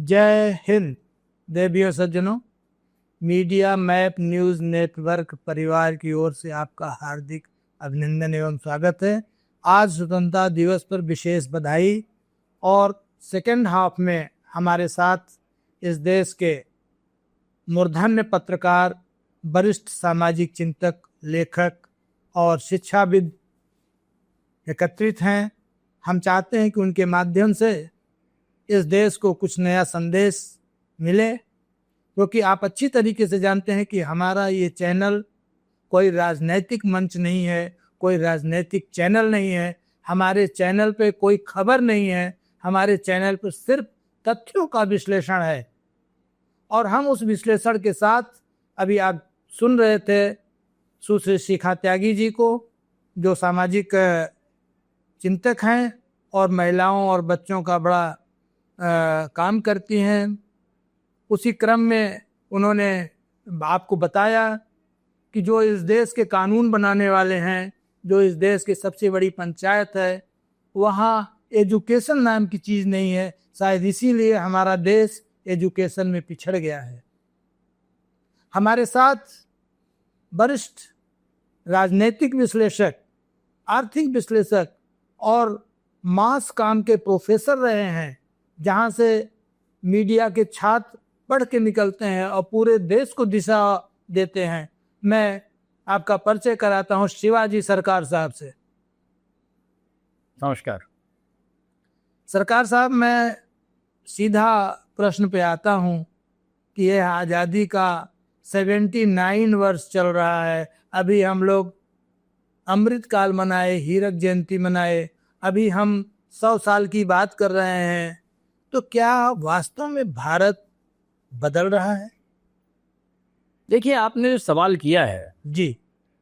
जय हिंद देवियों सज्जनों। मीडिया मैप न्यूज़ नेटवर्क परिवार की ओर से आपका हार्दिक अभिनंदन एवं स्वागत है। आज स्वतंत्रता दिवस पर विशेष बधाई। और सेकेंड हाफ में हमारे साथ इस देश के मूर्धन्य पत्रकार, वरिष्ठ सामाजिक चिंतक, लेखक और शिक्षाविद एकत्रित हैं। हम चाहते हैं कि उनके माध्यम से इस देश को कुछ नया संदेश मिले, क्योंकि आप अच्छी तरीके से जानते हैं कि हमारा ये चैनल कोई राजनैतिक मंच नहीं है, कोई राजनैतिक चैनल नहीं है। हमारे चैनल पे कोई खबर नहीं है, हमारे चैनल पर सिर्फ तथ्यों का विश्लेषण है। और हम उस विश्लेषण के साथ, अभी आप सुन रहे थे सुश्री शिखा त्यागी जी को, जो सामाजिक चिंतक हैं और महिलाओं और बच्चों का बड़ा काम करती हैं। उसी क्रम में उन्होंने आपको बताया कि जो इस देश के कानून बनाने वाले हैं, जो इस देश की सबसे बड़ी पंचायत है, वहाँ एजुकेशन नाम की चीज़ नहीं है। शायद इसीलिए हमारा देश एजुकेशन में पिछड़ गया है। हमारे साथ वरिष्ठ राजनीतिक विश्लेषक, आर्थिक विश्लेषक और मास काम के प्रोफेसर रहे हैं, जहाँ से मीडिया के छात्र पढ़ के निकलते हैं और पूरे देश को दिशा देते हैं। मैं आपका परिचय कराता हूँ शिवाजी सरकार साहब से। नमस्कार। सरकार साहब, मैं सीधा प्रश्न पे आता हूँ कि यह आज़ादी का 79 वर्ष चल रहा है। अभी हम लोग अमृतकाल मनाए, हीरक जयंती मनाए, अभी हम 100 साल की बात कर रहे हैं। तो क्या वास्तव में भारत बदल रहा है? देखिए, आपने जो सवाल किया है जी,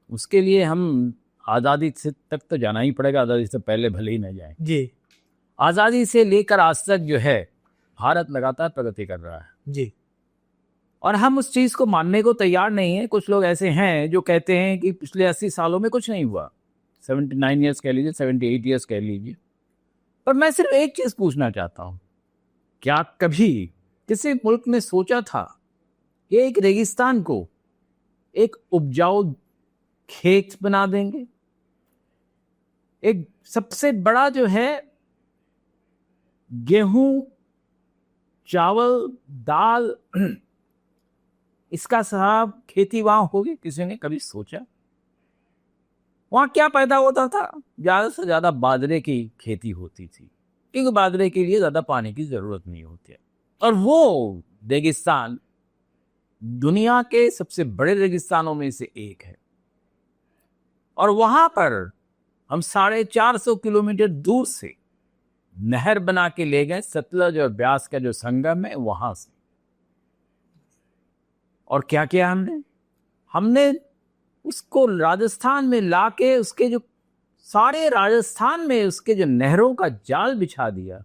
उसके लिए हम आज़ादी से तक तो जाना ही पड़ेगा, आज़ादी से पहले भले ही न जाए। जी, आज़ादी से लेकर आज तक जो है भारत लगातार प्रगति कर रहा है जी, और हम उस चीज़ को मानने को तैयार नहीं है। कुछ लोग ऐसे हैं जो कहते हैं कि पिछले 80 सालों में कुछ नहीं हुआ, 79 ईयर्स कह लीजिए, 78 ईयर्स कह लीजिए। पर मैं सिर्फ एक चीज़ पूछना चाहता हूँ, क्या कभी किसी मुल्क ने सोचा था कि एक रेगिस्तान को एक उपजाऊ खेत बना देंगे? एक सबसे बड़ा जो है गेहूं, चावल, दाल, इसका साहब खेती वहां होगी? किसी ने कभी सोचा? वहां क्या पैदा होता था? ज्यादा से ज्यादा बाजरे की खेती होती थी, क्योंकि बाजरे के लिए ज्यादा पानी की जरूरत नहीं होती है। और वो रेगिस्तान दुनिया के सबसे बड़े रेगिस्तानों में से एक है। और वहां पर हम 450 किलोमीटर दूर से नहर बना के ले गए, सतलज और ब्यास का जो संगम है वहां से। और क्या किया हमने उसको राजस्थान में लाके उसके जो सारे राजस्थान में उसके जो नहरों का जाल बिछा दिया।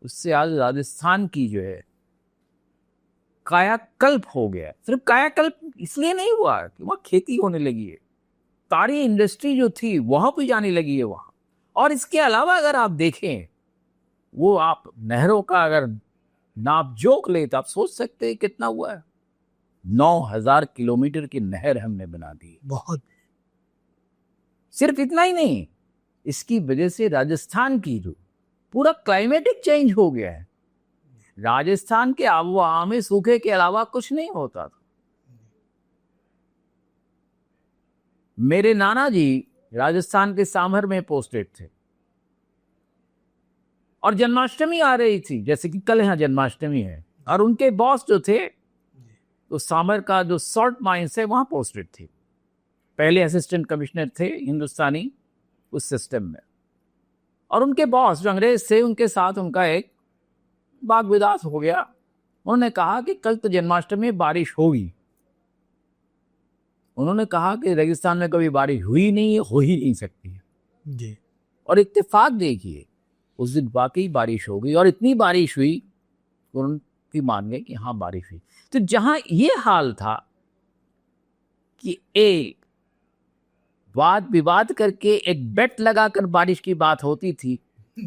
उससे आज राजस्थान की जो है कायाकल्प हो गया। सिर्फ कायाकल्प इसलिए नहीं हुआ कि वहां खेती होने लगी है, सारी इंडस्ट्री जो थी वहां भी जाने लगी है वहां। और इसके अलावा अगर आप देखें, वो आप नहरों का अगर नाप जोक ले तो आप सोच सकते हैं कितना हुआ है। 9000 किलोमीटर की नहर हमने बना दी। बहुत। सिर्फ इतना ही नहीं, इसकी वजह से राजस्थान की जो पूरा क्लाइमेटिक चेंज हो गया है। राजस्थान के आबोहवा में सूखे के अलावा कुछ नहीं होता था। मेरे नाना जी राजस्थान के सामर में पोस्टेड थे और जन्माष्टमी आ रही थी, जैसे कि कल यहाँ जन्माष्टमी है, और उनके बॉस जो थे तो सामर का जो सॉल्ट माइंस है वहां पोस्टेड थे। पहले असिस्टेंट कमिश्नर थे हिंदुस्तानी उस सिस्टम में। और उनके बॉस जो अंग्रेज थे, उनके साथ उनका एक वाद विवाद हो गया। उन्होंने कहा कि कल तो जन्माष्टमी में बारिश होगी। उन्होंने कहा कि रेगिस्तान में कभी बारिश हुई नहीं है, हो ही नहीं सकती है जी। और इत्तेफाक देखिए, उस दिन वाकई बारिश हो गई और इतनी बारिश हुई उनकी मान गए कि हाँ बारिश हुई। तो जहां ये हाल था कि एक वाद विवाद करके एक बेट लगाकर बारिश की बात होती थी,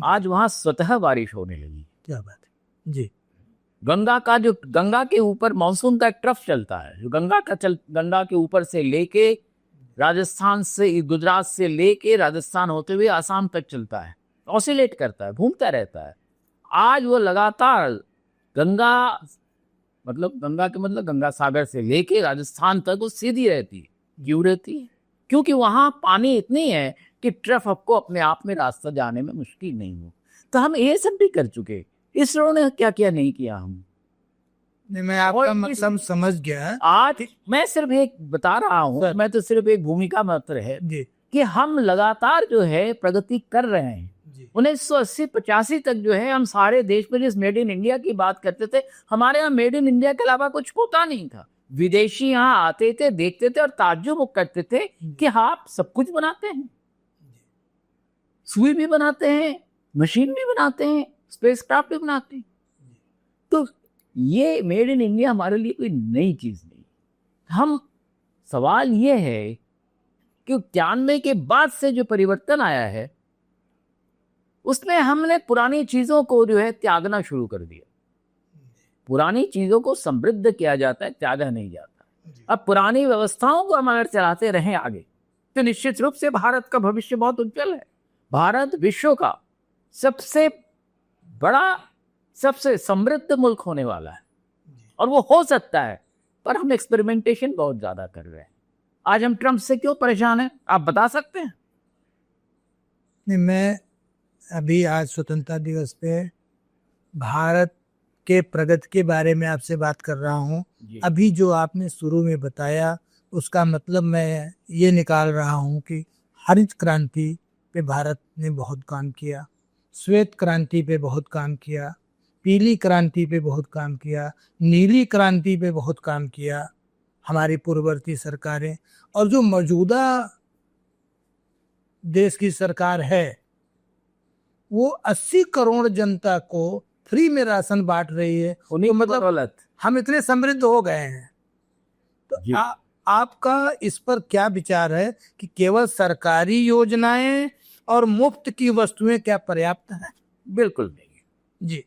आज वहां स्वतः बारिश होने लगी। क्या बात है। जी, गंगा के ऊपर मानसून का एक ट्रफ चलता है, जो गंगा के ऊपर से लेके राजस्थान से, गुजरात से लेके राजस्थान होते हुए आसाम तक चलता है, ऑसिलेट करता है, घूमता रहता है। आज वो लगातार गंगा के मतलब गंगा सागर से लेके राजस्थान तक वो सीधी रहती है। क्यों रहती है? क्योंकि वहां पानी इतनी है कि ट्रफ आपको अपने आप में रास्ता जाने में मुश्किल नहीं हो। तो हम ये सब भी कर चुके, इसरो ने क्या क्या नहीं किया हम। नहीं, मैं आपका मतलब समझ गया। आज मैं सिर्फ एक बता रहा हूँ, मैं तो सिर्फ एक भूमिका मात्र है जी कि हम लगातार जो है प्रगति कर रहे हैं। जी 1980-85 तक जो है हम सारे देश में जिस मेड इन इंडिया की बात करते थे, हमारे यहाँ मेड इन इंडिया के अलावा कुछ होता नहीं था। विदेशी यहाँ आते थे, देखते थे और ताज्जुब करते थे कि आप सब कुछ बनाते हैं, सुई भी बनाते हैं, मशीन भी बनाते हैं, स्पेसक्राफ्ट भी बनाते हैं। तो ये मेड इन इंडिया हमारे लिए कोई नई चीज नहीं। हम सवाल ये है कि 91 के बाद से जो परिवर्तन आया है उसमें हमने पुरानी चीजों को जो है त्यागना शुरू कर दिया। पुरानी चीजों को समृद्ध किया जाता है, त्यागा नहीं जाता। अब पुरानी व्यवस्थाओं को हम अगर चलाते रहें आगे तो निश्चित रूप से भारत का भविष्य बहुत उज्जवल है। भारत विश्व का सबसे बड़ा, सबसे समृद्ध मुल्क होने वाला है और वो हो सकता है, पर हम एक्सपेरिमेंटेशन बहुत ज्यादा कर रहे हैं। आज हम ट्रम्प से क्यों परेशान हैं, आप बता सकते हैं? नहीं, मैं अभी आज स्वतंत्रता दिवस पे भारत के प्रगति के बारे में आपसे बात कर रहा हूँ। अभी जो आपने शुरू में बताया उसका मतलब मैं ये निकाल रहा हूँ कि हरित क्रांति पे भारत ने बहुत काम किया, श्वेत क्रांति पे बहुत काम किया, पीली क्रांति पे बहुत काम किया, नीली क्रांति पे बहुत काम किया हमारी पूर्ववर्ती सरकारें। और जो मौजूदा देश की सरकार है वो 80 करोड़ जनता को फ्री में राशन बांट रही है। तो मतलब हम इतने समृद्ध हो गए हैं। तो आपका इस पर क्या विचार है कि केवल सरकारी योजनाएं और मुफ्त की वस्तुएं क्या पर्याप्त है? बिल्कुल नहीं जी।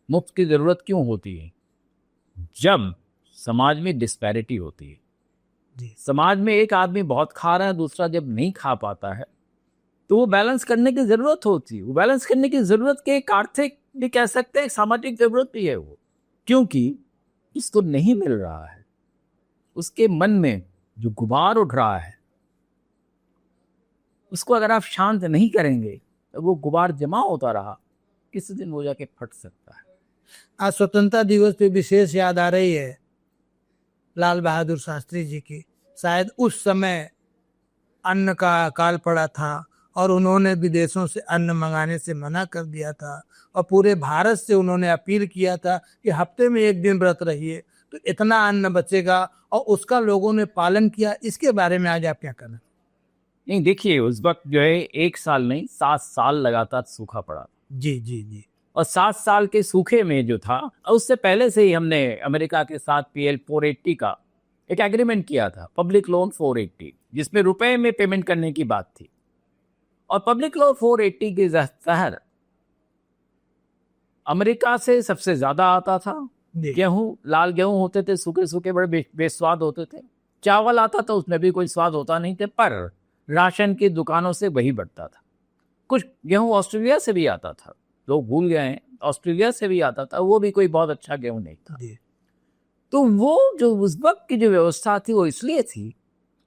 मुफ्त की जरूरत क्यों होती है? जब समाज में डिस्पैरिटी होती है जी। समाज में एक आदमी बहुत खा रहा है, दूसरा जब नहीं खा पाता है, तो वो बैलेंस करने की जरूरत होती है। वो बैलेंस करने की जरूरत के एक आर्थिक भी कह सकते हैं, सामाजिक जरूरत भी है वो, क्योंकि इसको नहीं मिल रहा है। उसके मन में जो गुबार उठ रहा है उसको अगर आप शांत नहीं करेंगे तो वो गुबार जमा होता रहा, किसी दिन वो जाके फट सकता है। आज स्वतंत्रता दिवस पे विशेष याद आ रही है लाल बहादुर शास्त्री जी की। शायद उस समय अन्न का अकाल पड़ा था और उन्होंने विदेशों से अन्न मंगाने से मना कर दिया था और पूरे भारत से उन्होंने अपील किया था कि हफ्ते में एक दिन व्रत रहिए तो इतना अन्न बचेगा, और उसका लोगों ने पालन किया। इसके बारे में आज आप क्या कहना? नहीं, देखिए उस वक्त जो है 1 साल नहीं 7 साल लगातार सूखा पड़ा। जी जी जी। और 7 साल के सूखे में जो था, उससे पहले से ही हमने अमेरिका के साथ PL 480 का एक एग्रीमेंट किया था, पब्लिक लोन 480, जिसमें रुपए में पेमेंट करने की बात थी। और पब्लिक लोन 480 के तहत अमेरिका से सबसे ज्यादा आता था गेहूं, लाल गेहूं होते थे, सूखे सूखे बड़े बेस्वाद होते थे। चावल आता था, उसमें भी कोई स्वाद होता नहीं थे, पर राशन की दुकानों से वही बढ़ता था। कुछ गेहूं ऑस्ट्रेलिया से भी आता था, लोग भूल गए हैं, ऑस्ट्रेलिया से भी आता था, वो भी कोई बहुत अच्छा गेहूं नहीं था। तो वो जो उस वक्त की जो व्यवस्था थी वो इसलिए थी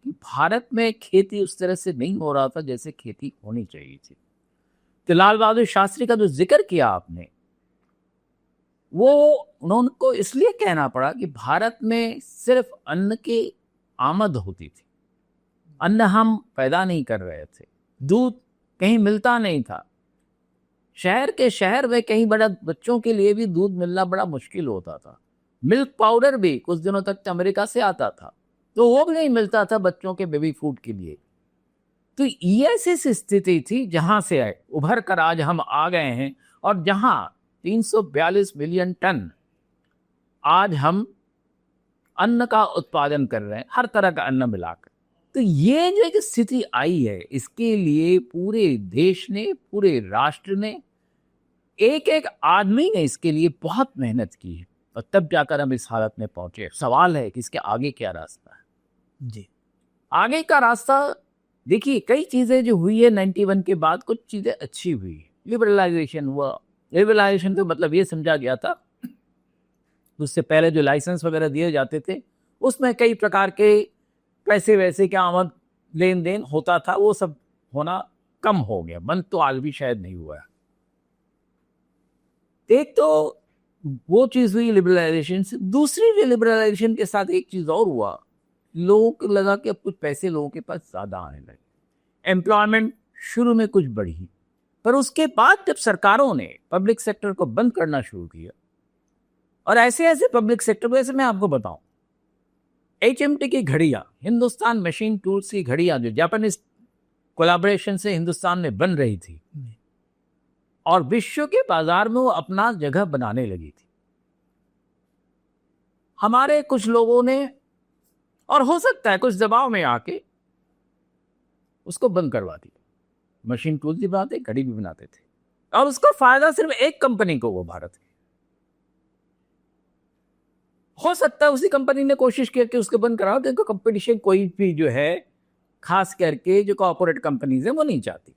कि भारत में खेती उस तरह से नहीं हो रहा था जैसे खेती होनी चाहिए थी। तो लाल बहादुर शास्त्री का जो जिक्र किया आपने, वो उन्होंने को इसलिए कहना पड़ा कि भारत में सिर्फ अन्न की आमद होती थी, अन्न हम पैदा नहीं कर रहे थे, दूध कहीं मिलता नहीं था, शहर के शहर में कहीं बड़ा बच्चों के लिए भी दूध मिलना बड़ा मुश्किल होता था। मिल्क पाउडर भी कुछ दिनों तक अमेरिका से आता था, तो वो भी नहीं मिलता था बच्चों के बेबी फूड के लिए। तो ये ऐसी स्थिति थी जहां से उभर कर आज हम आ गए हैं, और जहां 342 मिलियन टन आज हम अन्न का उत्पादन कर रहे हैं, हर तरह का अन्न मिलाकर। तो ये जो एक स्थिति आई है, इसके लिए पूरे देश ने, पूरे राष्ट्र ने, एक एक आदमी ने इसके लिए बहुत मेहनत की है। और तब जाकर हम इस हालत में पहुंचे। सवाल है कि इसके आगे क्या रास्ता है। जी आगे का रास्ता देखिए, कई चीज़ें जो हुई है 91 के बाद, कुछ चीज़ें अच्छी हुई। लिबरलाइजेशन हुआ। लिबरलाइजेशन तो मतलब ये समझा गया था, उससे पहले जो लाइसेंस वगैरह दिए जाते थे उसमें कई प्रकार के पैसे वैसे क्या आमद लेन देन होता था, वो सब होना कम हो गया। बंद तो आज भी शायद नहीं हुआ है। एक तो वो चीज़ हुई लिबरलाइजेशन से। दूसरी लिबरलाइजेशन के साथ एक चीज़ और हुआ, लोगों को लगा कि अब कुछ पैसे लोगों के पास ज़्यादा आने लगे। एम्प्लॉयमेंट शुरू में कुछ बढ़ी, पर उसके बाद जब सरकारों ने पब्लिक सेक्टर को बंद करना शुरू किया, और ऐसे ऐसे पब्लिक सेक्टर को, ऐसे मैं आपको बताऊं, HMT की घड़ियां, हिंदुस्तान मशीन टूल्स की घड़ियां जो जापानीज कोलैबोरेशन से हिंदुस्तान में बन रही थी और विश्व के बाजार में वो अपना जगह बनाने लगी थी, हमारे कुछ लोगों ने, और हो सकता है कुछ दबाव में आके, उसको बंद करवा दिया। मशीन टूल्स भी बनाते, घड़ी भी बनाते थे, और उसका फायदा सिर्फ एक कंपनी को, वो भारत की। हो सकता है उसी कंपनी ने कोशिश की कि उसको बंद कराओ, तो कंपटीशन कोई भी जो है, खास करके जो कॉर्पोरेट कंपनीज है, वो नहीं चाहती।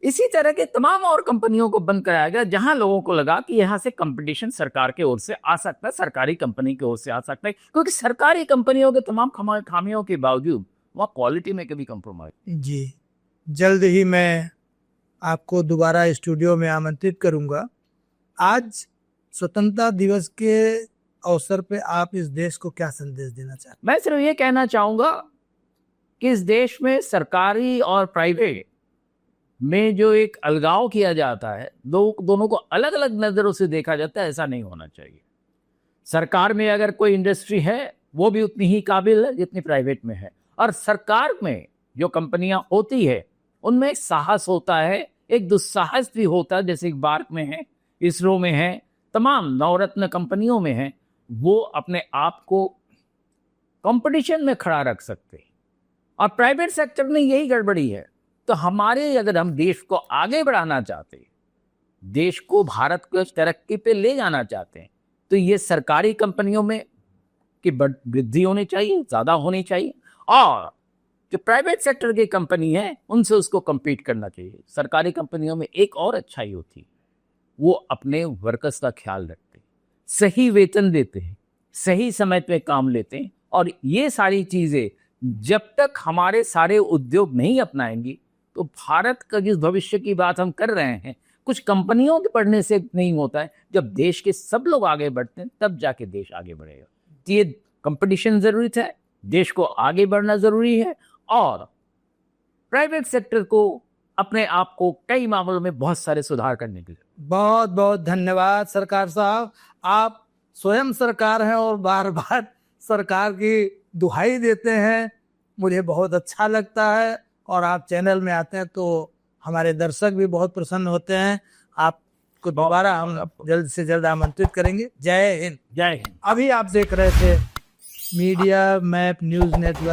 इसी तरह के तमाम और कंपनियों को बंद कराया गया जहां लोगों को लगा कि यहां से कंपटीशन सरकार की ओर से आ सकता है, सरकारी कंपनी की ओर से आ सकता है, क्योंकि सरकारी कंपनियों के तमाम खामियों के बावजूद वहां क्वालिटी में कभी कंप्रोमाइज। जी, जल्द ही मैं आपको दोबारा स्टूडियो में आमंत्रित करूंगा। आज स्वतंत्रता दिवस के अवसर पे आप इस देश को क्या संदेश देना चाहते मैं सिर्फ ये कहना चाहूंगा कि इस देश में सरकारी और प्राइवेट में जो एक अलगाव किया जाता है, दोनों को अलग अलग नजरों से देखा जाता है, ऐसा नहीं होना चाहिए। सरकार में अगर कोई इंडस्ट्री है, वो भी उतनी ही काबिल है जितनी प्राइवेट में है, और सरकार में जो कंपनियां होती है उनमें एक साहस होता है, एक दुस्साहस भी होता है, जैसे बार्क में है, इसरो में है, तमाम नवरत्न कंपनियों में है। वो अपने आप को कंपटीशन में खड़ा रख सकते हैं, और प्राइवेट सेक्टर में यही गड़बड़ी है। तो हमारे, अगर हम देश को आगे बढ़ाना चाहते हैं, देश को, भारत को तरक्की पे ले जाना चाहते हैं, तो ये सरकारी कंपनियों में की वृद्धि होनी चाहिए, ज़्यादा होनी चाहिए, और जो प्राइवेट सेक्टर की कंपनी है उनसे उसको compete करना चाहिए। सरकारी कंपनियों में एक और अच्छाई होती है, वो अपने वर्कर्स का ख्याल रखते हैं, सही वेतन देते हैं, सही समय पे काम लेते हैं, और ये सारी चीज़ें जब तक हमारे सारे उद्योग नहीं अपनाएंगी, तो भारत का जिस भविष्य की बात हम कर रहे हैं, कुछ कंपनियों के बढ़ने से नहीं होता है। जब देश के सब लोग आगे बढ़ते हैं, तब जाके देश आगे बढ़ेगा। तो ये कंपटीशन ज़रूरी है, देश को आगे बढ़ना ज़रूरी है, और प्राइवेट सेक्टर को अपने आप को कई मामलों में बहुत सारे सुधार करने के लिए। बहुत बहुत धन्यवाद सरकार साहब। आप स्वयं सरकार हैं और बार बार सरकार की दुहाई देते हैं, मुझे बहुत अच्छा लगता है, और आप चैनल में आते हैं तो हमारे दर्शक भी बहुत प्रसन्न होते हैं। आपको दोबारा हम जल्द से जल्द आमंत्रित करेंगे। जय हिंद। जय हिंद। अभी आप देख रहे थे मीडिया मैप न्यूज़ नेटवर्क